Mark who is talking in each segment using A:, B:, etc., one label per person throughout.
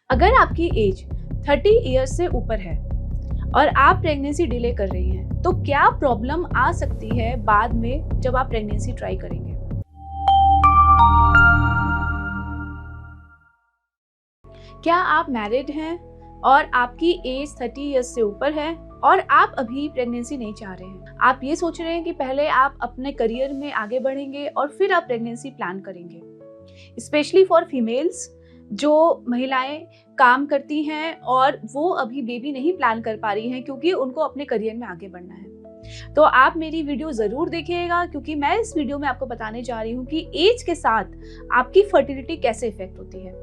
A: अगर आपकी as 30 years से ऊपर है और आप प्रेगनेंसी डिले कर रही हैं, तो क्या प्रॉब्लम आ सकती है बाद में जब आप प्रेगनेंसी ट्राई करेंगे। क्या आप मैरिड हैं और आपकी एज 30 ईयर्स से ऊपर है और आप अभी प्रेगनेंसी नहीं चाह रहे हैं। आप ये सोच रहे हैं कि पहले आप अपने करियर में आगे बढ़ेंगे और फिर आप प्रेगनेंसी प्लान करेंगे। स्पेशली फॉर फीमेल्स, जो महिलाएं काम करती हैं और वो अभी बेबी नहीं प्लान कर पा रही हैं क्योंकि उनको अपने करियर में आगे बढ़ना है। तो आप मेरी वीडियो ज़रूर देखिएगा क्योंकि मैं इस वीडियो में आपको बताने जा रही हूँ कि एज के साथ आपकी फर्टिलिटी कैसे इफेक्ट होती है।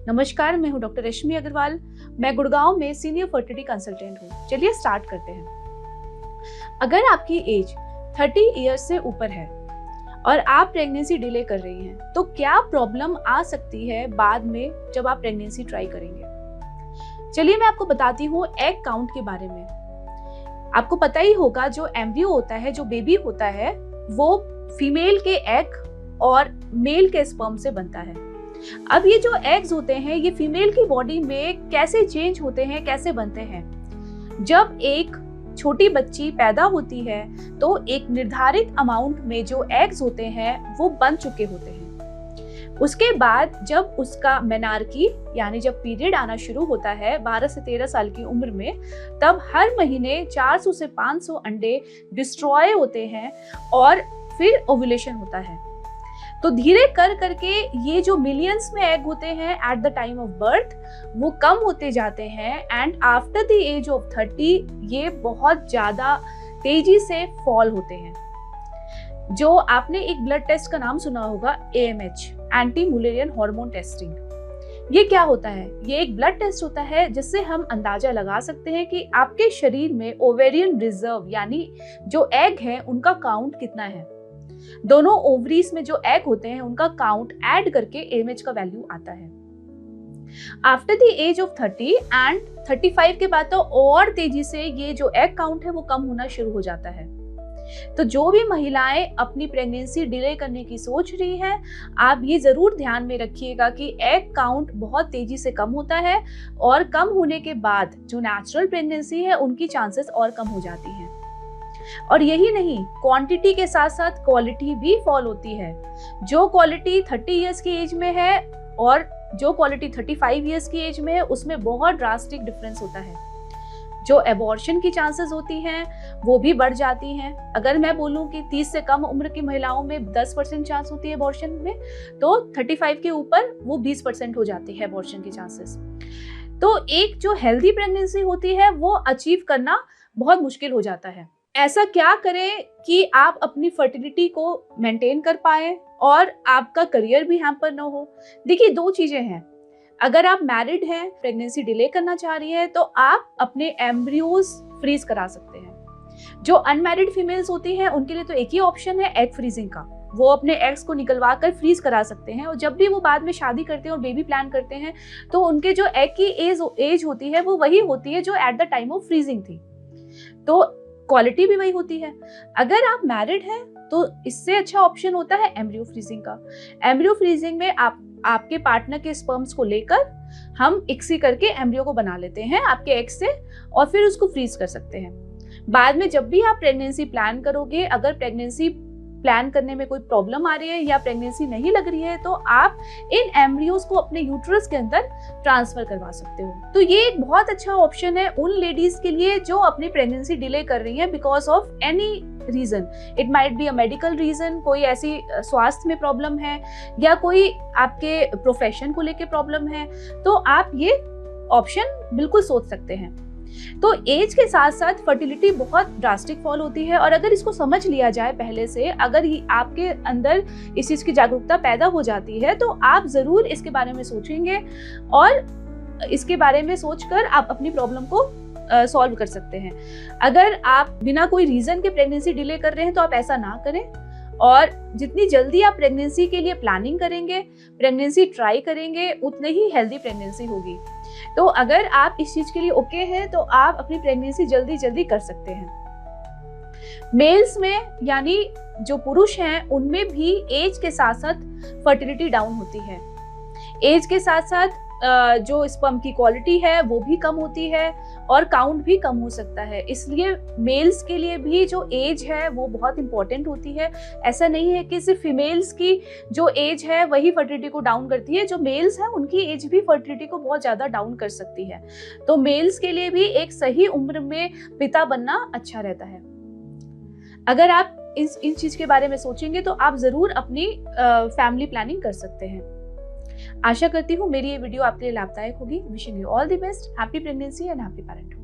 A: नमस्कार, मैं हूँ डॉक्टर रश्मि अग्रवाल। मैं गुड़गांव में सीनियर फर्टिलिटी कंसल्टेंट हूँ। चलिए स्टार्ट करते हैं। अगर आपकी एज 30 ईयर्स से ऊपर है और आप प्रेगनेंसी डिले कर रही हैं, तो क्या प्रॉब्लम आ सकती है बाद में जब आप प्रेगनेंसी ट्राई करेंगे। चलिए मैं आपको बताती हूँ एग काउंट के बारे में। आपको पता ही होगा, जो एम्ब्रियो होता है, जो बेबी होता है, वो फीमेल के एग और मेल के स्पर्म से बनता है। अब ये जो एग्स होते हैं, ये फीमेल की बॉडी में कैसे चेंज होते हैं, कैसे बनते हैं। जब एक छोटी बच्ची पैदा होती है तो एक निर्धारित अमाउंट में जो एग्स होते हैं वो बन चुके होते हैं। उसके बाद जब उसका मेनार्की यानी जब पीरियड आना शुरू होता है 12 से 13 साल की उम्र में, तब हर महीने 400 से 500 अंडे डिस्ट्रॉय होते हैं और फिर ओव्यूलेशन होता है। तो धीरे कर करके ये जो मिलियंस में एग होते हैं at the time of birth, वो कम होते जाते हैं and after the age of 30 ये बहुत ज़्यादा तेजी से फॉल होते हैं। जो आपने एक ब्लड टेस्ट का नाम सुना होगा, AMH, anti Mullerian hormone testing. ये क्या होता है? ये एक ब्लड टेस्ट होता है जिससे हम अंदाजा लगा सकते हैं कि आपके शरीर में ओवेरियन रिजर्व यानी जो एग है उनका काउंट कितना है। दोनों ओवरीज में जो एग होते हैं उनका काउंट ऐड करके AMH का वैल्यू आता है। After the age of 30 and 35 के बाद तो और तेजी से ये जो एग काउंट है वो कम होना शुरू हो जाता है। तो जो भी महिलाएं अपनी प्रेगनेंसी डिले करने की सोच रही हैं, आप ये जरूर ध्यान में रखिएगा कि एग काउंट बहुत तेजी से कम होता है और कम होने के बाद जो नेचुरल प्रेगनेंसी है उनकी चांसेस और कम हो जाती हैं। और यही नहीं, क्वांटिटी के साथ साथ क्वालिटी भी फॉल होती है। जो क्वालिटी 30 इयर्स की एज में है और जो क्वालिटी 35 इयर्स की एज में है, उसमें बहुत ड्रास्टिक डिफरेंस होता है। जो एबॉर्शन की चांसेस होती हैं वो भी बढ़ जाती हैं। अगर मैं बोलूं कि 30 से कम उम्र की महिलाओं में 10% चांस होती है एबॉर्शन में, तो 35 के ऊपर वो 20% हो जाती है एबॉर्शन की चांसेस। तो एक जो हेल्दी प्रेगनेंसी होती है वो अचीव करना बहुत मुश्किल हो जाता है। ऐसा क्या करें कि आप अपनी फर्टिलिटी को मेंटेन कर पाए और आपका करियर भी हैम्पर ना हो। देखिए, दो चीजें हैं। अगर आप मैरिड हैं, प्रेगनेंसी डिले करना चाह रही हैं, तो आप अपने एम्ब्रियोज फ्रीज करा सकते हैं। जो अनमैरिड फीमेल्स होती हैं उनके लिए तो एक ही ऑप्शन है एग फ्रीजिंग का। वो अपने एग्स को निकलवा कर फ्रीज करा सकते हैं और जब भी वो बाद में शादी करते हैं और बेबी प्लान करते हैं तो उनके जो एग की एज होती है वो वही होती है जो eight the time of freezing थी। तो क्वालिटी भी वही होती है। अगर आप मैरिड हैं तो इससे अच्छा ऑप्शन होता है एम्ब्रियो फ्रीजिंग का। एम्ब्रियो फ्रीजिंग में आपके पार्टनर के स्पर्म्स को लेकर हम इक्सी करके एम्ब्रियो को बना लेते हैं आपके एग से और फिर उसको फ्रीज कर सकते हैं। बाद में जब भी आप प्रेगनेंसी प्लान करोगे, अगर प्रेगनेंसी प्लान करने में कोई प्रॉब्लम आ रही है या प्रेगनेंसी नहीं लग रही है, तो आप इन एम्ब्रियोज को अपने यूट्रस के अंदर ट्रांसफर करवा सकते हो। तो ये एक बहुत अच्छा ऑप्शन है उन लेडीज के लिए जो अपनी प्रेगनेंसी डिले कर रही है because of any reason. It might be a medical reason, कोई ऐसी स्वास्थ्य में प्रॉब्लम है या कोई आपके प्रोफेशन को लेके प्रॉब्लम है, तो आप ये ऑप्शन बिल्कुल सोच सकते हैं। तो एज के साथ साथ फर्टिलिटी बहुत ड्रास्टिक फॉल होती है और अगर इसको समझ लिया जाए पहले से, अगर आपके अंदर इस चीज की जागरूकता पैदा हो जाती है, तो आप जरूर इसके बारे में सोचेंगे और इसके बारे में सोचकर आप अपनी प्रॉब्लम को सॉल्व कर सकते हैं। अगर आप बिना कोई रीजन के प्रेगनेंसी डिले कर रहे हैं तो आप ऐसा ना करें और जितनी जल्दी आप प्रेगनेंसी के लिए प्लानिंग करेंगे, प्रेगनेंसी ट्राई करेंगे, उतनी ही हेल्दी प्रेगनेंसी होगी। तो अगर आप इस चीज के लिए ओके हैं तो आप अपनी प्रेगनेंसी जल्दी कर सकते हैं। मेल्स में यानी जो पुरुष हैं उनमें भी एज के साथ साथ फर्टिलिटी डाउन होती है। एज के साथ साथ जो स्पर्म की क्वालिटी है वो भी कम होती है और काउंट भी कम हो सकता है। इसलिए मेल्स के लिए भी जो एज है वो बहुत इंपॉर्टेंट होती है। ऐसा नहीं है कि सिर्फ फीमेल्स की जो एज है वही फर्टिलिटी को डाउन करती है, जो मेल्स हैं उनकी एज भी फर्टिलिटी को बहुत ज़्यादा डाउन कर सकती है। तो मेल्स के लिए भी एक सही उम्र में पिता बनना अच्छा रहता है। अगर आप इन चीज़ के बारे में सोचेंगे तो आप ज़रूर अपनी फैमिली प्लानिंग कर सकते हैं। आशा करती हूँ मेरी ये वीडियो आपके लिए लाभदायक होगी। Wishing you all the best, happy pregnancy and happy parenthood.